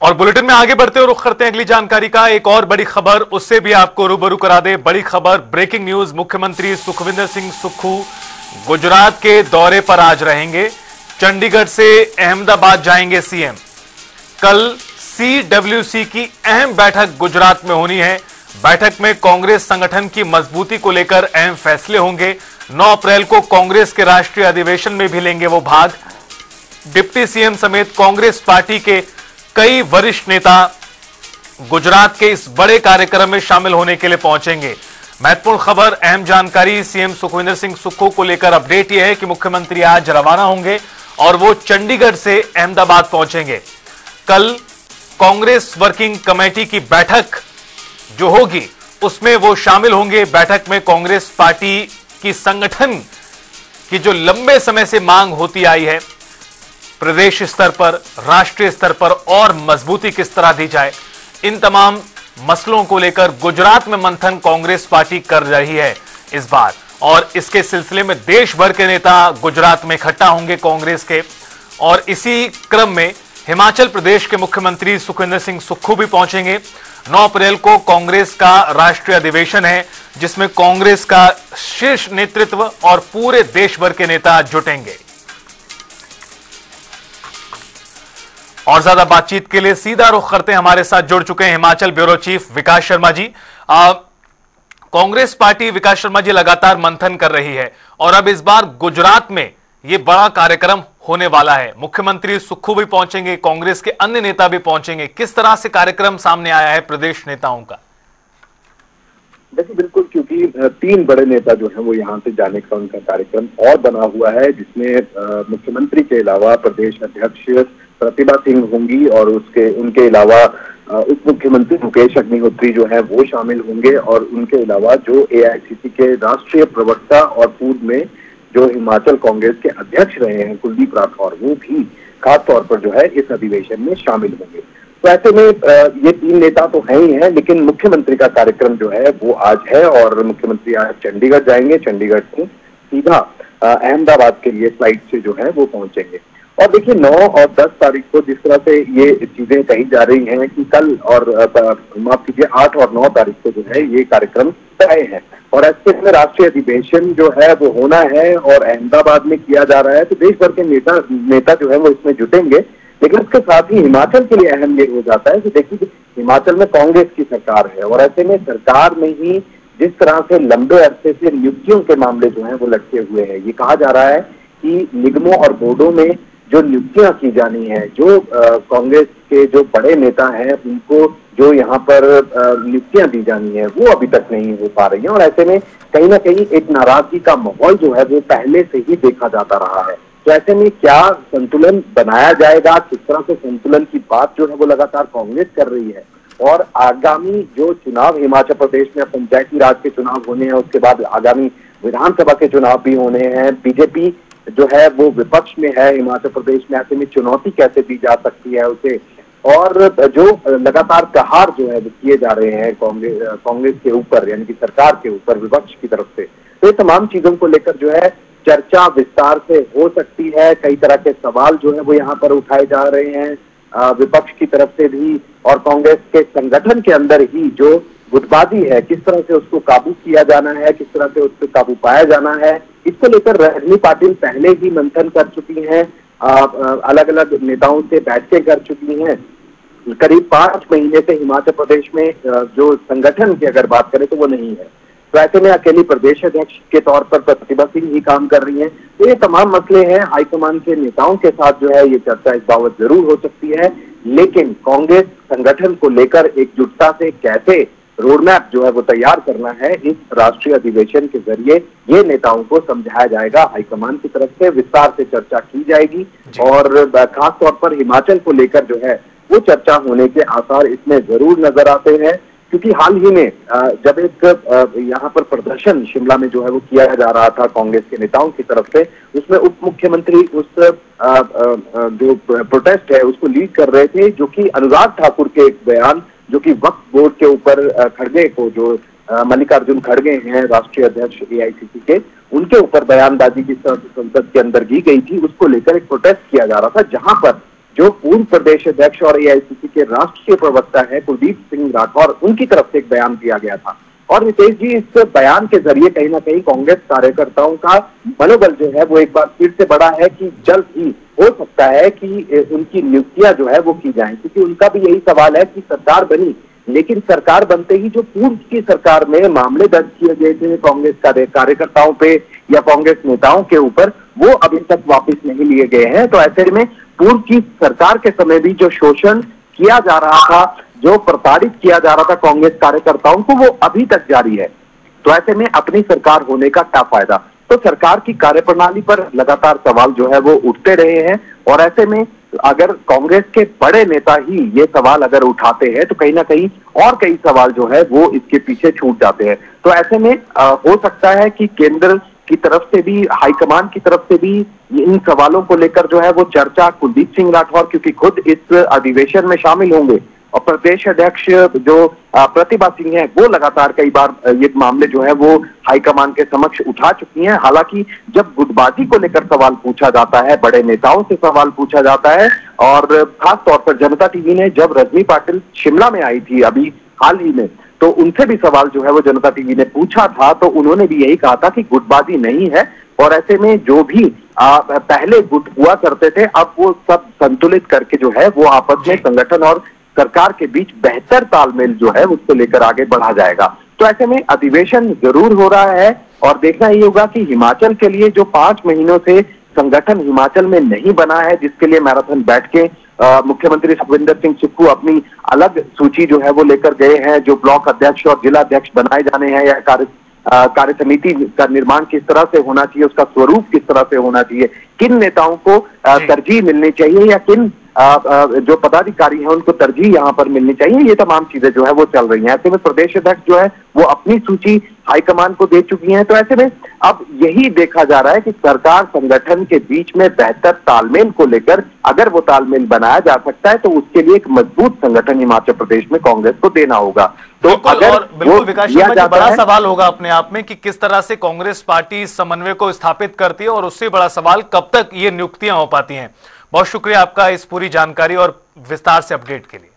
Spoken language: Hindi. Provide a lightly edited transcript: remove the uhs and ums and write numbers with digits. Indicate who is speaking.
Speaker 1: और बुलेटिन में आगे बढ़ते हुए रुख करते हैं अगली जानकारी का। एक और बड़ी खबर, उससे भी आपको रूबरू करा दे। बड़ी खबर, ब्रेकिंग न्यूज। मुख्यमंत्री सुखविंदर सिंह सुक्खू गुजरात के दौरे पर आज रहेंगे। चंडीगढ़ से अहमदाबाद जाएंगे सीएम। कल सीडब्ल्यूसी की अहम बैठक गुजरात में होनी है। बैठक में कांग्रेस संगठन की मजबूती को लेकर अहम फैसले होंगे। 9 अप्रैल को कांग्रेस के राष्ट्रीय अधिवेशन में भी लेंगे वो भाग। डिप्टी सीएम समेत कांग्रेस पार्टी के कई वरिष्ठ नेता गुजरात के इस बड़े कार्यक्रम में शामिल होने के लिए पहुंचेंगे। महत्वपूर्ण खबर, अहम जानकारी सीएम सुखविंदर सिंह सुक्खू को लेकर अपडेट यह है कि मुख्यमंत्री आज रवाना होंगे और वो चंडीगढ़ से अहमदाबाद पहुंचेंगे। कल कांग्रेस वर्किंग कमेटी की बैठक जो होगी उसमें वो शामिल होंगे। बैठक में कांग्रेस पार्टी की संगठन की जो लंबे समय से मांग होती आई है, प्रदेश स्तर पर, राष्ट्रीय स्तर पर और मजबूती किस तरह दी जाए, इन तमाम मसलों को लेकर गुजरात में मंथन कांग्रेस पार्टी कर रही है इस बार। और इसके सिलसिले में देश भर के नेता गुजरात में इकट्ठा होंगे कांग्रेस के। और इसी क्रम में हिमाचल प्रदेश के मुख्यमंत्री सुखविंदर सिंह सुक्खू भी पहुंचेंगे। 9 अप्रैल को कांग्रेस का राष्ट्रीय अधिवेशन है जिसमें कांग्रेस का शीर्ष नेतृत्व और पूरे देश भर के नेता जुटेंगे। और ज्यादा बातचीत के लिए सीधा रुख करते हैं, हमारे साथ जुड़ चुके हैं हिमाचल ब्यूरो चीफ विकास शर्मा जी। कांग्रेस पार्टी, विकास शर्मा जी, लगातार मंथन कर रही है और अब इस बार गुजरात में यह बड़ा कार्यक्रम होने वाला है। मुख्यमंत्री सुक्खू भी पहुंचेंगे, कांग्रेस के अन्य नेता भी पहुंचेंगे। किस तरह से कार्यक्रम सामने आया है प्रदेश नेताओं का?
Speaker 2: देखिए, बिल्कुल, क्योंकि 3 बड़े नेता जो हैं वो यहाँ से जाने का उनका कार्यक्रम और बना हुआ है, जिसमें मुख्यमंत्री के अलावा प्रदेश अध्यक्ष प्रतिभा सिंह होंगी और उनके अलावा उप मुख्यमंत्री मुकेश अग्निहोत्री जो है वो शामिल होंगे। और उनके अलावा जो एआईसीसी के राष्ट्रीय प्रवक्ता और पूर्व में जो हिमाचल कांग्रेस के अध्यक्ष रहे हैं कुलदीप राठौर, वो भी खास तौर पर जो है इस अधिवेशन में शामिल होंगे। तो ऐसे में ये 3 नेता तो हैं ही हैं, लेकिन मुख्यमंत्री का कार्यक्रम जो है वो आज है और मुख्यमंत्री आज चंडीगढ़ जाएंगे। चंडीगढ़ से सीधा अहमदाबाद के लिए फ्लाइट से जो है वो पहुंचेंगे। और देखिए, 9 और 10 तारीख को जिस तरह से ये चीजें कही जा रही हैं कि कल और माफ कीजिए 8 और 9 तारीख को जो है ये कार्यक्रम तय है और ऐसे में राष्ट्रीय अधिवेशन जो है वो होना है और अहमदाबाद में किया जा रहा है। तो देश भर के नेता जो है वो इसमें जुटेंगे। लेकिन उसके साथ ही हिमाचल के लिए अहम ये हो जाता है कि देखिए, हिमाचल में कांग्रेस की सरकार है और ऐसे में सरकार में ही जिस तरह से लंबे अरसे से नियुक्तियों के मामले जो है वो लटके हुए हैं। ये कहा जा रहा है कि निगमों और बोर्डों में जो नियुक्तियां की जानी है, जो कांग्रेस के जो बड़े नेता हैं उनको जो यहाँ पर नियुक्तियां दी जानी है वो अभी तक नहीं हो पा रही है। और ऐसे में कहीं ना कहीं एक नाराजगी का माहौल जो है वो पहले से ही देखा जाता रहा है। तो ऐसे में क्या संतुलन बनाया जाएगा, किस तरह से संतुलन की बात जो है वो लगातार कांग्रेस कर रही है। और आगामी जो चुनाव हिमाचल प्रदेश में पंचायती राज के चुनाव होने हैं, उसके बाद आगामी विधानसभा के चुनाव भी होने हैं। बीजेपी जो है वो विपक्ष में है हिमाचल प्रदेश में, ऐसे में चुनौती कैसे दी जा सकती है उसे। और जो लगातार प्रहार जो है वो किए जा रहे हैं कांग्रेस के ऊपर, यानी कि सरकार के ऊपर विपक्ष की तरफ से, तो ये तमाम चीजों को लेकर जो है चर्चा विस्तार से हो सकती है। कई तरह के सवाल जो है वो यहाँ पर उठाए जा रहे हैं विपक्ष की तरफ से भी, और कांग्रेस के संगठन के अंदर ही जो गुटबाजी है किस तरह से उसको काबू किया जाना है, किस तरह से उसको काबू पाया जाना है, इसको लेकर रजनी पाटिल पहले ही मंथन कर चुकी हैं, अलग अलग नेताओं से बैठकें कर चुकी हैं। करीब 5 महीने से हिमाचल प्रदेश में जो संगठन की अगर बात करें तो वो नहीं है। तो ऐसे में अकेली प्रदेश अध्यक्ष के तौर पर प्रतिभा सिंह ही काम कर रही हैं। तो ये तमाम मसले हैं, हाईकमान के नेताओं के साथ जो है ये चर्चा इस बाबत जरूर हो सकती है। लेकिन कांग्रेस संगठन को लेकर एकजुटता से कैसे रोडमैप जो है वो तैयार करना है, इस राष्ट्रीय अधिवेशन के जरिए ये नेताओं को समझाया जाएगा। हाईकमान की तरफ से विस्तार से चर्चा की जाएगी और खास तौर पर हिमाचल को लेकर जो है वो चर्चा होने के आसार इसमें जरूर नजर आते हैं। क्योंकि हाल ही में जब एक यहाँ पर प्रदर्शन शिमला में जो है वो किया जा रहा था कांग्रेस के नेताओं की तरफ से, उसमें उप मुख्यमंत्री उस जो प्रोटेस्ट है उसको लीड कर रहे थे, जो कि अनुराग ठाकुर के एक बयान, जो कि वक्फ बोर्ड के ऊपर खड़गे को, जो मल्लिकार्जुन खड़गे हैं राष्ट्रीय अध्यक्ष एआईसीसी के, उनके ऊपर बयानबाजी जिस तरह से संसद के अंदर की गई थी, उसको लेकर एक प्रोटेस्ट किया जा रहा था, जहां पर जो पूर्व प्रदेश अध्यक्ष और एआईसीसी के राष्ट्रीय प्रवक्ता है कुलदीप सिंह राठौर, उनकी तरफ से एक बयान दिया गया था। और नितेश जी, इस बयान के जरिए कहीं ना कहीं कांग्रेस कार्यकर्ताओं का मनोबल जो है वो एक बार फिर से बढ़ा है कि जल्द ही हो सकता है कि उनकी नियुक्तियां जो है वो की जाएं, क्योंकि उनका भी यही सवाल है कि सरकार बनी, लेकिन सरकार बनते ही जो पूर्व की सरकार में मामले दर्ज किए गए थे कांग्रेस कार्यकर्ताओं पे या कांग्रेस नेताओं के ऊपर, वो अभी तक वापस नहीं लिए गए हैं। तो ऐसे में पूर्व की सरकार के समय भी जो शोषण किया जा रहा था, जो प्रताड़ित किया जा रहा था कांग्रेस कार्यकर्ताओं को, वो अभी तक जारी है। तो ऐसे में अपनी सरकार होने का क्या फायदा? तो सरकार की कार्यप्रणाली पर लगातार सवाल जो है वो उठते रहे हैं, और ऐसे में अगर कांग्रेस के बड़े नेता ही ये सवाल अगर उठाते हैं तो कहीं ना कहीं और कई सवाल जो है वो इसके पीछे छूट जाते हैं। तो ऐसे में हो सकता है कि केंद्र की तरफ से भी, हाईकमान की तरफ से भी इन सवालों को लेकर जो है वो चर्चा कुलदीप सिंह राठौर, क्योंकि खुद इस अधिवेशन में शामिल होंगे, और प्रदेश अध्यक्ष जो प्रतिभा सिंह है वो लगातार कई बार ये मामले जो है वो हाईकमान के समक्ष उठा चुकी हैं। हालांकि जब गुटबाजी को लेकर सवाल पूछा जाता है, बड़े नेताओं से सवाल पूछा जाता है, और खास तौर पर जनता टीवी ने जब रजनी पाटिल शिमला में आई थी अभी हाल ही में, तो उनसे भी सवाल जो है वो जनता टीवी ने पूछा था, तो उन्होंने भी यही कहा था कि गुटबाजी नहीं है, और ऐसे में जो भी पहले गुट हुआ करते थे अब वो सब संतुलित करके जो है वो आपस में संगठन और सरकार के बीच बेहतर तालमेल जो है उसको लेकर आगे बढ़ा जाएगा। तो ऐसे में अधिवेशन जरूर हो रहा है, और देखना ये होगा कि हिमाचल के लिए जो 5 महीनों से संगठन हिमाचल में नहीं बना है, जिसके लिए मैराथन बैठ के मुख्यमंत्री सुखविंदर सिंह सुक्खू अपनी अलग सूची जो है वो लेकर गए हैं, जो ब्लॉक अध्यक्ष और जिला अध्यक्ष बनाए जाने हैं, या कार्य समिति का निर्माण किस तरह से होना चाहिए, उसका स्वरूप किस तरह से होना चाहिए, किन नेताओं को तरजीह मिलनी चाहिए, या किन जो पदाधिकारी हैं उनको तरजीह यहाँ पर मिलनी चाहिए, ये तमाम चीजें जो है वो चल रही हैं। ऐसे में प्रदेश अध्यक्ष जो है वो अपनी सूची हाईकमान को दे चुकी हैं। तो ऐसे में अब यही देखा जा रहा है कि सरकार संगठन के बीच में बेहतर तालमेल को लेकर अगर वो तालमेल बनाया जा सकता है तो उसके लिए एक मजबूत संगठन हिमाचल प्रदेश में कांग्रेस को देना होगा। तो अगर
Speaker 1: बिल्कुल विकास शर्मा जी, बड़ा सवाल होगा अपने आप में कि किस तरह से कांग्रेस पार्टी समन्वय को स्थापित करती है, और उससे बड़ा सवाल कब तक ये नियुक्तियां हो पाती हैं। बहुत शुक्रिया आपका इस पूरी जानकारी और विस्तार से अपडेट के लिए।